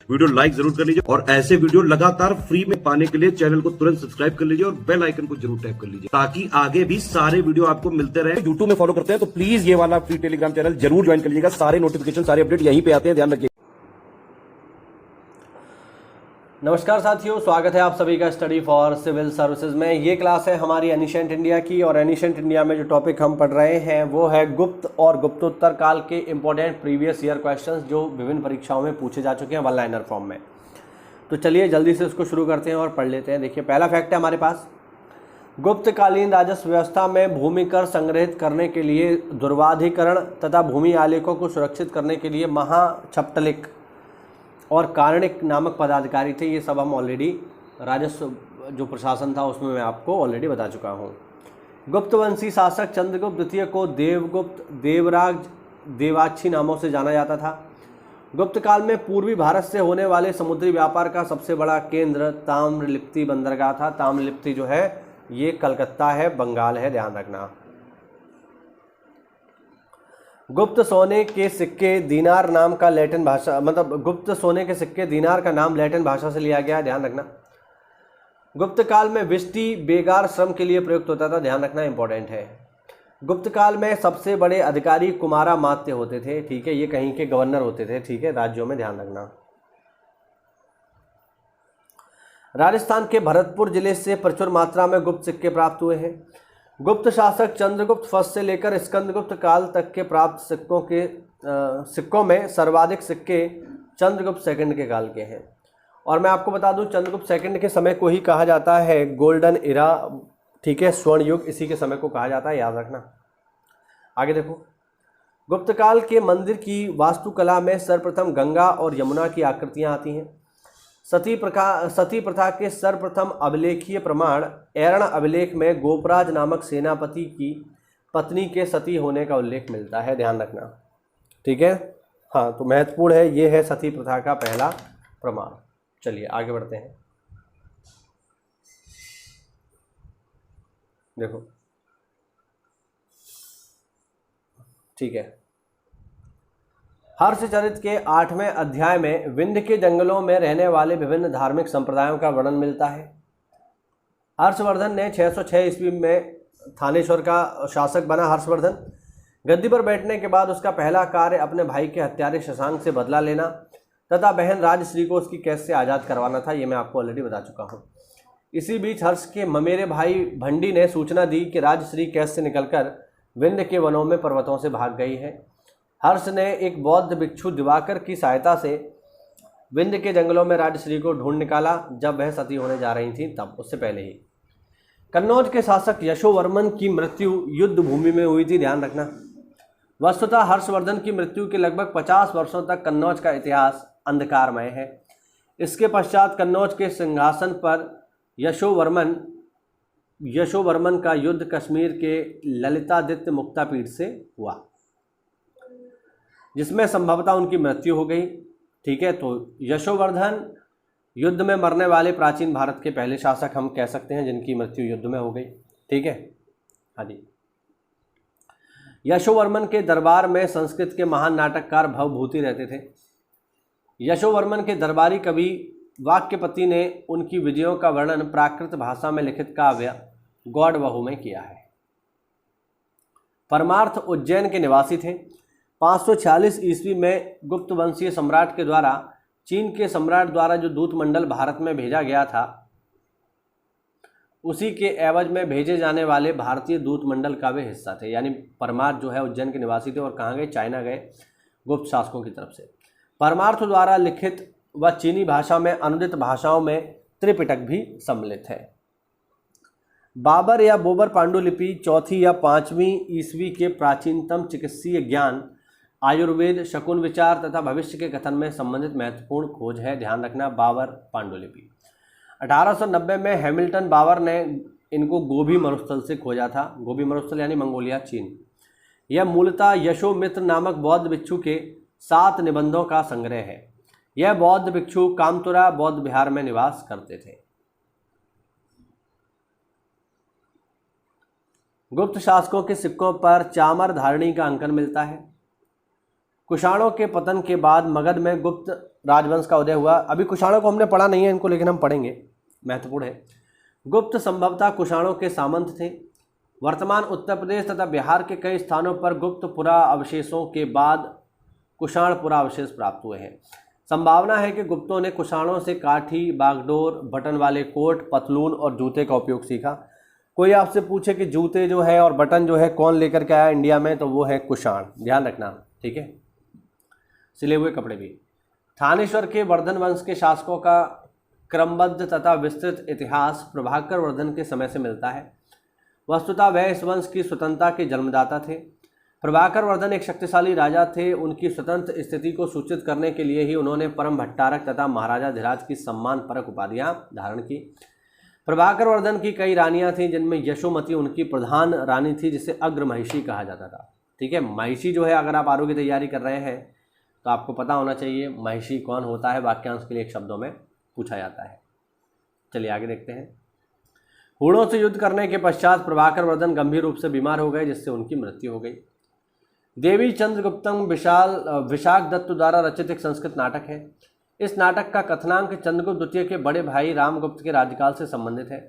Video like जरूर कर लीजिए और ऐसे वीडियो लगातार फ्री में पाने के लिए चैनल को तुरंत सब्सक्राइब कर लीजिए और बेल आइकन को जरूर टैप कर लीजिए ताकि आगे भी सारे वीडियो आपको मिलते रहे। यूट्यूब में फॉलो करते हैं तो प्लीज ये वाला फ्री टेलीग्राम चैनल जरूर ज्वाइन कर लीजिएगा। सारे नोटिफिकेशन सारे अपडेट यहीं पे आते हैं, ध्यान रखिए। नमस्कार साथियों, स्वागत है आप सभी का स्टडी फॉर सिविल सर्विसेज में। ये क्लास है हमारी एनिशेंट इंडिया की और एनिशेंट इंडिया में जो टॉपिक हम पढ़ रहे हैं वो है गुप्त और गुप्तोत्तर काल के इंपॉर्टेंट प्रीवियस ईयर क्वेश्चंस जो विभिन्न परीक्षाओं में पूछे जा चुके हैं वन लाइनर फॉर्म में। तो चलिए जल्दी से उसको शुरू करते हैं और पढ़ लेते हैं। देखिए, पहला फैक्ट है हमारे पास, गुप्तकालीन राजस्व व्यवस्था में भूमि कर संग्रहित करने के लिए दुर्वाधिकरण तथा भूमि आलेखों को सुरक्षित करने के लिए महाछपटलिक और कारणिक नामक पदाधिकारी थे। ये सब हम ऑलरेडी राजस्व जो प्रशासन था उसमें मैं आपको ऑलरेडी बता चुका हूँ। गुप्तवंशी शासक चंद्रगुप्त द्वितीय को देवगुप्त, देवराज, देवाक्षी नामों से जाना जाता था। गुप्त काल में पूर्वी भारत से होने वाले समुद्री व्यापार का सबसे बड़ा केंद्र ताम्रलिप्ति बंदरगाह था। ताम्रलिप्ति जो है ये कलकत्ता है, बंगाल है, ध्यान रखना। गुप्त सोने के सिक्के दीनार नाम का लैटिन भाषा, मतलब गुप्त सोने के सिक्के दीनार का नाम लैटिन भाषा से लिया गया है, ध्यान रखना। गुप्त काल में विष्टि बेगार श्रम के लिए प्रयुक्त होता था, ध्यान रखना, इंपॉर्टेंट है। गुप्त काल में सबसे बड़े अधिकारी कुमारा मात्य होते थे, ठीक है, ये कहीं के गवर्नर होते थे, ठीक है, राज्यों में, ध्यान रखना। राजस्थान के भरतपुर जिले से प्रचुर मात्रा में गुप्त सिक्के प्राप्त हुए हैं। गुप्त शासक चंद्रगुप्त फर्स्ट से लेकर स्कंदगुप्त काल तक के प्राप्त सिक्कों में सर्वाधिक सिक्के चंद्रगुप्त सेकंड के काल के हैं। और मैं आपको बता दूं, चंद्रगुप्त सेकंड के समय को ही कहा जाता है गोल्डन इरा, ठीक है, स्वर्ण युग, इसी के समय को कहा जाता है, याद रखना। आगे देखो, गुप्त काल के मंदिर की वास्तुकला में सर्वप्रथम गंगा और यमुना की आकृतियां आती हैं। सती प्रथा के सर्वप्रथम अभिलेखीय प्रमाण ऐरण अभिलेख में गोपराज नामक सेनापति की पत्नी के सती होने का उल्लेख मिलता है, ध्यान रखना, ठीक है। हाँ, तो महत्वपूर्ण है, ये है सती प्रथा का पहला प्रमाण। चलिए आगे बढ़ते हैं। देखो, ठीक है, हर्षचरित के 8वें अध्याय में विंध्य के जंगलों में रहने वाले विभिन्न धार्मिक संप्रदायों का वर्णन मिलता है। हर्षवर्धन ने 606 ईस्वी में थानेश्वर का शासक बना। हर्षवर्धन गद्दी पर बैठने के बाद उसका पहला कार्य अपने भाई के हत्यारे शशांक से बदला लेना तथा बहन राजश्री को उसकी कैद से आज़ाद करवाना था, ये मैं आपको ऑलरेडी बता चुका हूँ। इसी बीच हर्ष के ममेरे भाई भंडी ने सूचना दी कि राजश्री कैद से निकलकर विंध्य के वनों में पर्वतों से भाग गई है। हर्ष ने एक बौद्ध भिक्षु दिवाकर की सहायता से विंध्य के जंगलों में राजश्री को ढूंढ निकाला जब वह सती होने जा रही थी, तब, उससे पहले ही। कन्नौज के शासक यशोवर्मन की मृत्यु युद्ध भूमि में हुई थी, ध्यान रखना। वस्तुतः हर्षवर्धन की मृत्यु के लगभग 50 वर्षों तक कन्नौज का इतिहास अंधकारमय है। इसके पश्चात कन्नौज के सिंहासन पर यशोवर्मन का युद्ध कश्मीर के ललितादित्य मुक्तापीठ से हुआ, जिसमें संभवतः उनकी मृत्यु हो गई, ठीक है। तो यशोवर्धन युद्ध में मरने वाले प्राचीन भारत के पहले शासक हम कह सकते हैं जिनकी मृत्यु युद्ध में हो गई, ठीक है। हाँ जी। यशोवर्मन के दरबार में संस्कृत के महान नाटककार भवभूति रहते थे। यशोवर्मन के दरबारी कवि वाक्यपति ने उनकी विजयों का वर्णन प्राकृत भाषा में लिखित काव्य गौड़वहु में किया है। परमार्थ उज्जैन के निवासी थे। 546 ईस्वी में गुप्त वंशीय सम्राट के द्वारा चीन के सम्राट द्वारा जो दूत मंडल भारत में भेजा गया था, उसी के एवज में भेजे जाने वाले भारतीय दूत मंडल का वे हिस्सा थे। यानी परमार्थ जो है उज्जैन के निवासी थे और कहाँ गए, चाइना गए, गुप्त शासकों की तरफ से। परमार्थ द्वारा लिखित व चीनी भाषा में अनुदित भाषाओं में त्रिपिटक भी सम्मिलित है। बाबर या बोबर पांडुलिपि 4वीं या 5वीं ईस्वी के प्राचीनतम चिकित्सीय ज्ञान, आयुर्वेद, शकुन विचार तथा भविष्य के कथन में संबंधित महत्वपूर्ण खोज है, ध्यान रखना, बाबर पांडुलिपि। 1890 में हैमिल्टन बाबर ने इनको गोभी मरुस्थल से खोजा था। गोभी मरुस्थल यानी मंगोलिया, चीन। यह मूलतः यशोमित्र नामक बौद्ध भिक्षु के 7 निबंधों का संग्रह है। यह बौद्ध भिक्षु कामतुरा बौद्ध विहार में निवास करते थे। गुप्त शासकों के सिक्कों पर चामर धारणी का अंकन मिलता है। कुषाणों के पतन के बाद मगध में गुप्त राजवंश का उदय हुआ। अभी कुषाणों को हमने पढ़ा नहीं है इनको, लेकिन हम पढ़ेंगे, महत्वपूर्ण है। गुप्त संभवतः कुषाणों के सामंत थे। वर्तमान उत्तर प्रदेश तथा बिहार के कई स्थानों पर गुप्त पुरा अवशेषों के बाद कुषाण पुरा अवशेष प्राप्त हुए हैं। संभावना है कि गुप्तों ने कुषाणों से काठी, बागडोर, बटन वाले कोट, पतलून और जूते का उपयोग सीखा। कोई आपसे पूछे कि जूते जो है और बटन जो है कौन लेकर के आया इंडिया में, तो वो है कुषाण, ध्यान रखना, ठीक है। सिले हुए कपड़े भी। थानेश्वर के वर्धन वंश के शासकों का क्रमबद्ध तथा विस्तृत इतिहास प्रभाकर वर्धन के समय से मिलता है। वस्तुतः वह इस वंश की स्वतंत्रता के जन्मदाता थे। प्रभाकर वर्धन एक शक्तिशाली राजा थे। उनकी स्वतंत्र स्थिति को सूचित करने के लिए ही उन्होंने परम भट्टारक तथा महाराजा धीराज की सम्मानपरक उपाधियां धारण की। प्रभाकर वर्धन की कई रानियां थीं, जिनमें यशोमती उनकी प्रधान रानी थी, जिसे अग्र महिषी कहा जाता था, ठीक है। महिषी जो है, अगर आप आरओ की तैयारी कर रहे हैं तो आपको पता होना चाहिए महिषी कौन होता है, वाक्यांश के लिए एक शब्दों में पूछा जाता है। चलिए आगे देखते हैं। हूणों से युद्ध करने के पश्चात प्रभाकर वर्धन गंभीर रूप से बीमार हो गए, जिससे उनकी मृत्यु हो गई। देवी चंद्रगुप्तम विशाख दत्त द्वारा रचित एक संस्कृत नाटक है। इस नाटक का कथनांक चंद्रगुप्त द्वितीय के बड़े भाई रामगुप्त के राज्यकाल से संबंधित है।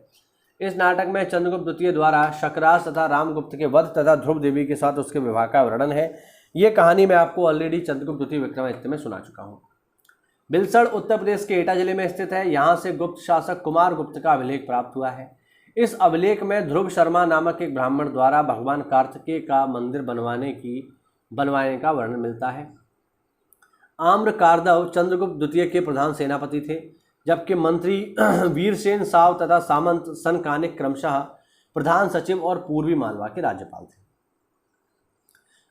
इस नाटक में चंद्रगुप्त द्वितीय द्वारा शकराज तथा रामगुप्त के वध तथा ध्रुव देवी के साथ उसके विवाह का वर्णन है। ये कहानी मैं आपको ऑलरेडी चंद्रगुप्त द्वितीय विक्रमादित्य में सुना चुका हूँ। बिलसड़ उत्तर प्रदेश के एटा जिले में स्थित है। यहाँ से गुप्त शासक कुमार गुप्त का अभिलेख प्राप्त हुआ है। इस अभिलेख में ध्रुव शर्मा नामक एक ब्राह्मण द्वारा भगवान कार्तिकेय का मंदिर बनवाने का वर्णन मिलता है। आम्र कारदव चंद्रगुप्त द्वितीय के प्रधान सेनापति थे, जबकि मंत्री वीरसेन साव तथा सामंत सनकानिक क्रमशः प्रधान सचिव और पूर्वी मालवा के राज्यपाल थे।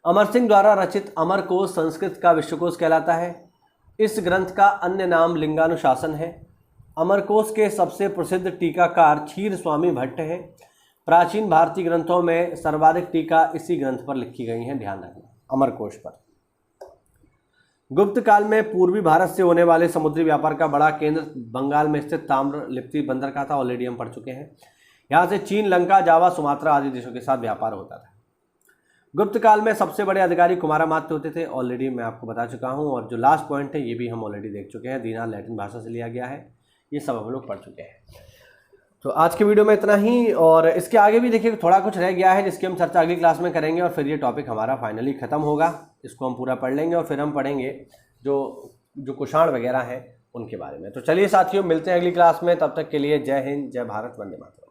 अमर सिंह द्वारा रचित अमरकोश संस्कृत का विश्वकोश कहलाता है। इस ग्रंथ का अन्य नाम लिंगानुशासन है। अमरकोश के सबसे प्रसिद्ध टीकाकार क्षीर स्वामी भट्ट हैं। प्राचीन भारतीय ग्रंथों में सर्वाधिक टीका इसी ग्रंथ पर लिखी गई हैं, ध्यान रखना, अमरकोश पर। गुप्त काल में पूर्वी भारत से होने वाले समुद्री व्यापार का बड़ा केंद्र बंगाल में स्थित ताम्रलिप्ति बंदर का था, ऑलरेडी हम पढ़ चुके हैं। यहाँ से चीन, लंका, जावा, सुमात्रा आदि देशों के साथ व्यापार होता था। गुप्त काल में सबसे बड़े अधिकारी कुमारामात्य होते थे, ऑलरेडी मैं आपको बता चुका हूँ। और जो लास्ट पॉइंट है ये भी हम ऑलरेडी देख चुके हैं, दीनार लैटिन भाषा से लिया गया है, ये सब हम लोग पढ़ चुके हैं। तो आज के वीडियो में इतना ही, और इसके आगे भी देखिए थोड़ा कुछ रह गया है जिसकी हम चर्चा अगली क्लास में करेंगे, और फिर ये टॉपिक हमारा फाइनली खत्म होगा। इसको हम पूरा पढ़ लेंगे और फिर हम पढ़ेंगे जो कुषाण वगैरह हैं उनके बारे में। तो चलिए साथियों, मिलते हैं अगली क्लास में, तब तक के लिए जय हिंद, जय भारत, वंदे मातरम।